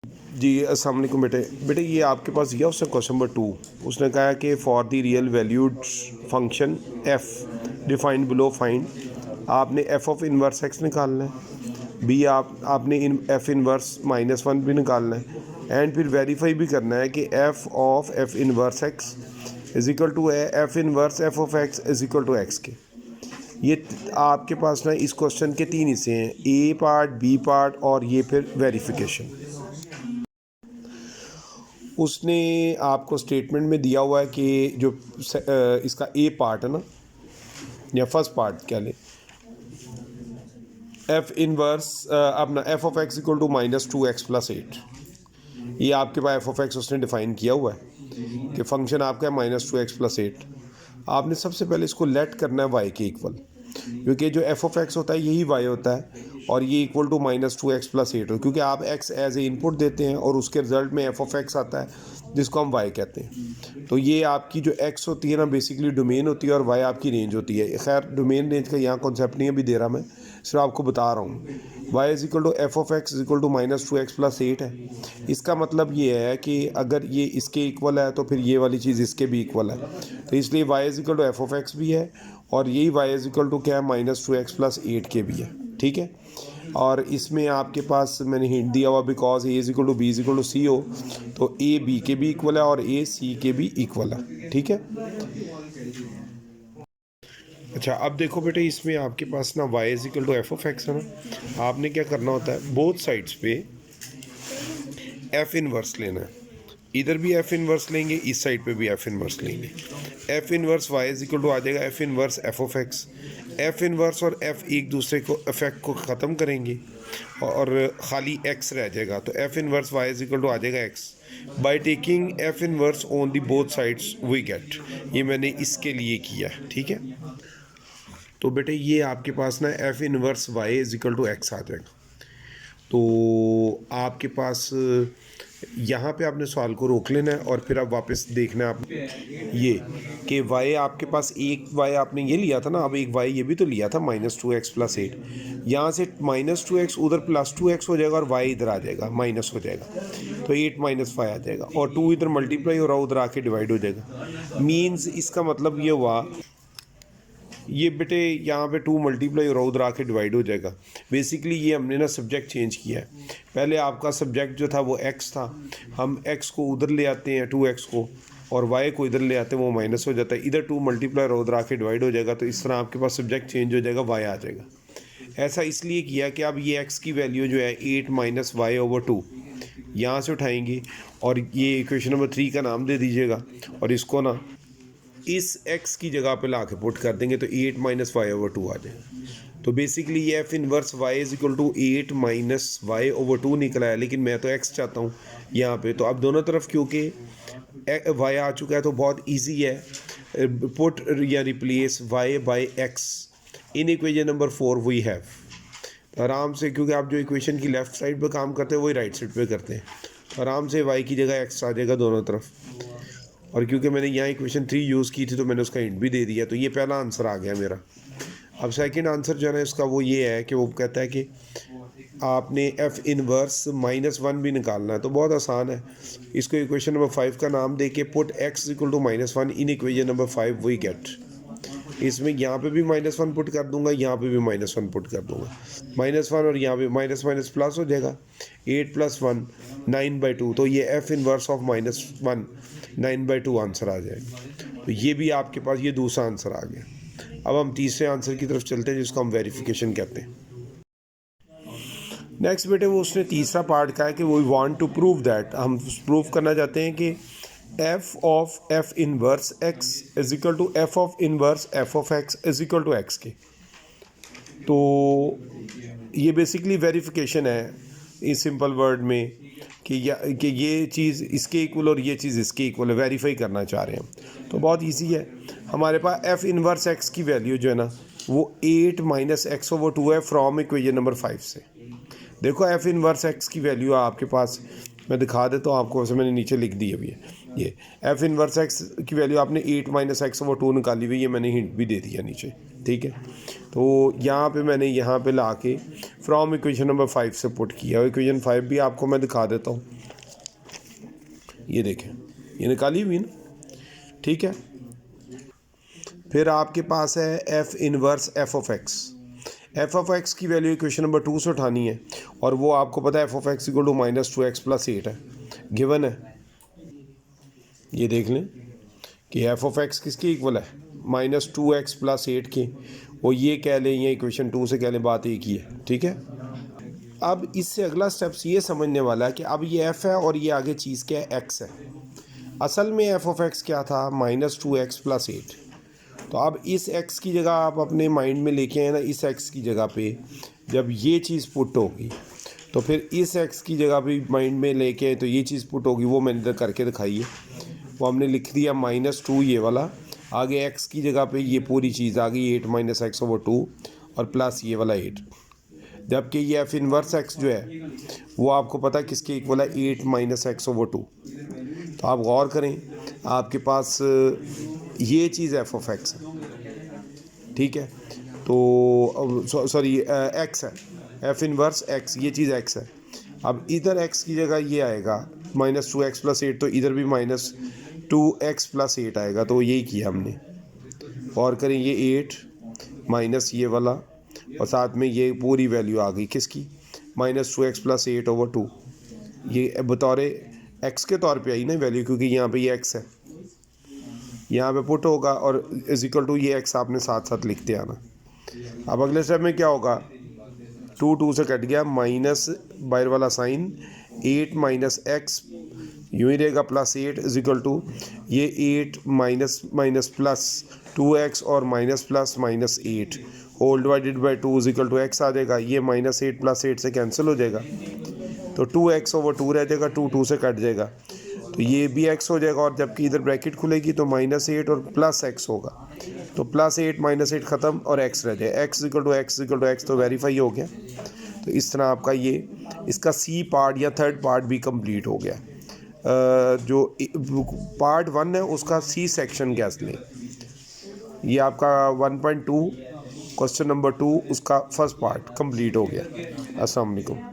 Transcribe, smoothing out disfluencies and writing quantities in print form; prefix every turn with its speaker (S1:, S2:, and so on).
S1: जी अस्सलाम वालेकुम बेटे ये आपके पास दिया उसने क्वेश्चन नंबर 2। उसने कहा कि for the real valued function F defined below find. आपने एफ ऑफ इनवर्स एक्स निकालना है। बी आपने एफ इनवर्स -1 भी निकालना है एंड फिर वेरीफाई भी करना है कि f inverse x is equal to है f inverse f of x is equal to x के। ये आपके पास ना इस क्वेश्चन के 3 हिस्से हैं, ए पार्ट, बी पार्ट और ये फिर वेरिफिकेशन। उसने आपको स्टेटमेंट में दिया हुआ है कि जो इसका ए पार्ट है ना, या फर्स्ट पार्ट क्या ले, एफ इनवर्स अपना f of x equal to -2x+8। ये आपके पास एफ ऑफ एक्स उसने डिफाइन किया हुआ है कि फंक्शन आपका है -2x+8। आपने सबसे पहले इसको लेट करना है वाई के इक्वल, क्योंकि जो एफ ऑफ एक्स होता है यही वाई होता है और ये इक्वल टू -2x+8 हो, क्योंकि आप एक्स एज ए इनपुट देते हैं और उसके रिजल्ट में एफ ऑफ एक्स आता है जिसको हम वाई कहते हैं। तो ये आपकी जो एक्स होती है ना बेसिकली डोमेन होती है और वाई आपकी रेंज होती है। खैर डोमेन रेंज का यहाँ कॉन्सेप्ट नहीं अभी दे रहा, मैं सिर्फ आपको बता रहा हूँ। Y is equal to f of x is equal to -2x+8 है। इसका मतलब ये है कि अगर ये इसके इक्वल है तो फिर ये वाली चीज़ इसके भी इक्वल है, तो इसलिए y is equal to f of x भी है और यही वाई इज इक्वल टू क्या है -2x+8 के भी है। ठीक है, और इसमें आपके पास मैंने हिंट दिया हुआ because a is equal to b is equal to c हो, तो ए बी के भी इक्वल है और ए सी के भी इक्वल है। ठीक है, अच्छा अब देखो बेटे इसमें आपके पास ना y is equal to f of x है ना। आपने क्या करना होता है, बोथ साइड्स पे एफ इनवर्स लेना है। इधर भी एफ इनवर्स लेंगे, इस साइड पे भी एफ इनवर्स लेंगे। F inverse y is equal to आ जाएगा f inverse f of x. F inverse और एफ एक दूसरे को इफेक्ट को ख़त्म करेंगे और खाली x रह जाएगा, तो f inverse y is equal to आ जाएगा x। By taking f inverse on the both sides we get, ये मैंने इसके लिए किया है। ठीक है, तो बेटे ये आपके पास ना f inverse y is equal to x आ जाएगा। तो आपके पास यहाँ पे आपने सवाल को रोक लेना है और फिर आप वापस देखना है आप ये कि वाई आपके पास एक वाई आपने ये लिया था ना, अब एक वाई ये भी तो लिया था -2x+8। यहाँ से -2x उधर +2x हो जाएगा और वाई इधर आ जाएगा माइनस हो जाएगा, तो 8 - 5 आ जाएगा और 2 इधर मल्टीप्लाई हो रहा है उधर आके डिवाइड हो जाएगा। मीन्स इसका मतलब ये हुआ ये बेटे यहाँ पे 2 मल्टीप्लाई और उधर आके डिवाइड हो जाएगा। बेसिकली ये हमने ना सब्जेक्ट चेंज किया है। पहले आपका सब्जेक्ट जो था वो x था, हम x को उधर ले आते हैं 2x को और y को इधर ले आते हैं, वो माइनस हो जाता है। इधर 2 मल्टीप्लाई और उधर आके डिवाइड हो जाएगा, तो इस तरह आपके पास सब्जेक्ट चेंज हो जाएगा, y आ जाएगा। ऐसा इसलिए किया कि अब ये x की वैल्यू जो है 8 - y/2 यहाँ से उठाएंगे और ये इक्वेशन नंबर 3 का नाम दे दीजिएगा और इसको ना इस x की जगह पे ला के पुट कर देंगे तो 8 - y/2 आ जाएगा। तो बेसिकली ये f inverse y is equal to 8 - y/2 निकला है, लेकिन मैं तो x चाहता हूँ यहाँ पे। तो अब दोनों तरफ क्योंकि y आ चुका है तो बहुत इजी है, पुट या replace y by x in equation number 4 we have. आराम से, क्योंकि आप जो इक्वेशन की लेफ़्ट साइड पे काम करते हैं वही राइट साइड पे करते हैं, तो आराम से y की जगह x आ जाएगा दोनों तरफ। और क्योंकि मैंने यहाँ इक्वेशन 3 यूज़ की थी तो मैंने उसका हिंट भी दे दिया, तो ये पहला आंसर आ गया मेरा। अब सेकंड आंसर जो है ना इसका वो ये है कि वो कहता है कि आपने एफ इनवर्स -1 भी निकालना है, तो बहुत आसान है। इसको इक्वेशन नंबर 5 का नाम दे के put x equal to -1 in equation number 5 we get. इसमें यहाँ पे भी -1 पुट कर दूंगा, यहाँ पे भी -1 पुट कर दूंगा, -1 और यहाँ पे माइनस माइनस प्लस हो जाएगा, 8 + 1 9/2। तो ये एफ इनवर्स ऑफ -1 9/2 आंसर आ जाएगा। तो ये भी आपके पास ये दूसरा आंसर आ गया। अब हम तीसरे आंसर की तरफ चलते हैं जिसको हम वेरिफिकेशन कहते हैं। नेक्स्ट बेटे वो उसने तीसरा पार्ट कहा है कि वो वांट टू प्रूव दैट, हम प्रूव करना चाहते हैं कि f of f inverse x is equal to f of inverse f of x is equal to x के। तो ये बेसिकली वेरिफिकेशन है इस सिंपल वर्ड में कि ये चीज़ इसके इक्वल और ये चीज़ इसके इक्वल है, वेरीफाई करना चाह रहे हैं। तो बहुत इजी है, हमारे पास एफ इनवर्स एक्स की वैल्यू जो है ना वो 8 - x/2 है फ्रॉम इक्वेशन नंबर 5 से। देखो एफ इनवर्स एक्स की वैल्यू आपके पास, मैं दिखा देता हूँ आपको, वैसे मैंने नीचे लिख दी अभी ये एफ इनवर्स एक्स की वैल्यू आपने 8 माइनस एक्स ओवर 2 निकाली हुई है, मैंने हिंट भी दे दिया नीचे, ठीक है। तो यहाँ पे मैंने यहाँ पे ला के फ्रॉम इक्वेशन नंबर 5 से पुट किया, और इक्वेशन 5 भी आपको मैं दिखा देता हूँ, ये देखें ये निकाली हुई ना, ठीक है। फिर आपके पास है f inverse f of x की वैल्यू इक्वेशन नंबर 2 से उठानी है, और वो आपको पता है f of x equal to -2x + 8 है, गिवन है। ये देख लें कि एफ ऑफ एक्स किसके इक्वल है, -2x + 8 के, और ये कह लें या इक्वेशन 2 से कह लें, बात एक ही है, ठीक है। अब इससे अगला स्टेप्स ये समझने वाला है कि अब ये एफ है और ये आगे चीज़ क्या है, एक्स है। असल में एफ ऑफ एक्स क्या था, -2x + 8। तो अब इस x की जगह आप अपने माइंड में लेके आए ना, इस x की जगह पे जब ये चीज़ पुट होगी तो फिर इस x की जगह पे माइंड में लेके आए तो ये चीज़ पुट होगी, वो मैंने इधर करके दिखाई है। वो हमने लिख दिया -2 ये वाला, आगे x की जगह पे ये पूरी चीज़ आ गई 8 - x ओवर 2 और प्लस ये वाला 8। जबकि ये एफ इनवर्स x जो है वो आपको पता है किसके इक्वल है, 8 - x ओवर 2। तो आप गौर करें, आपके पास ये चीज़ एफ ऑफ एक्स है, ठीक है। तो सॉरी एक्स है, एफ इनवर्स एक्स, ये चीज़ एक्स है। अब इधर एक्स की जगह ये आएगा -2x + 8, तो इधर भी -2x + 8 आएगा। तो यही किया हमने, और करें ये 8 माइनस ये वाला, और साथ में ये पूरी वैल्यू आ गई किसकी, -2x + 8 ओवर 2। ये बतौर एक्स के तौर पे आई ना वैल्यू, क्योंकि यहाँ पे ये एक्स है, यहाँ पे पुट होगा, और इज इक्वल टू ये एक्स आपने साथ साथ लिखते आना। अब अगले स्टेप में क्या होगा, 2 से कट गया, माइनस बाहर वाला साइन, 8 - x यूँ ही रहेगा, +8 इज इक्वल टू ये 8 माइनस प्लस 2x और minus plus -8 whole divided by 2 is equal to x आ जाएगा। ये -8 + 8 से कैंसिल हो जाएगा, तो 2x ओवर 2 रह जाएगा, 2 से कट जाएगा, तो ये भी x हो जाएगा, और जबकि इधर ब्रैकेट खुलेगी तो -8 और +x होगा, तो +8 -8 ख़त्म और x रह जाए, x इक्वल टू x तो वेरीफाई हो गया। तो इस तरह आपका ये इसका सी पार्ट या थर्ड पार्ट भी कंप्लीट हो गया। जो पार्ट 1 है उसका सी सेक्शन गैस लें, ये आपका 1.2 क्वेश्चन नंबर 2 उसका फर्स्ट पार्ट कंप्लीट हो गया। अस्सलाम वालेकुम।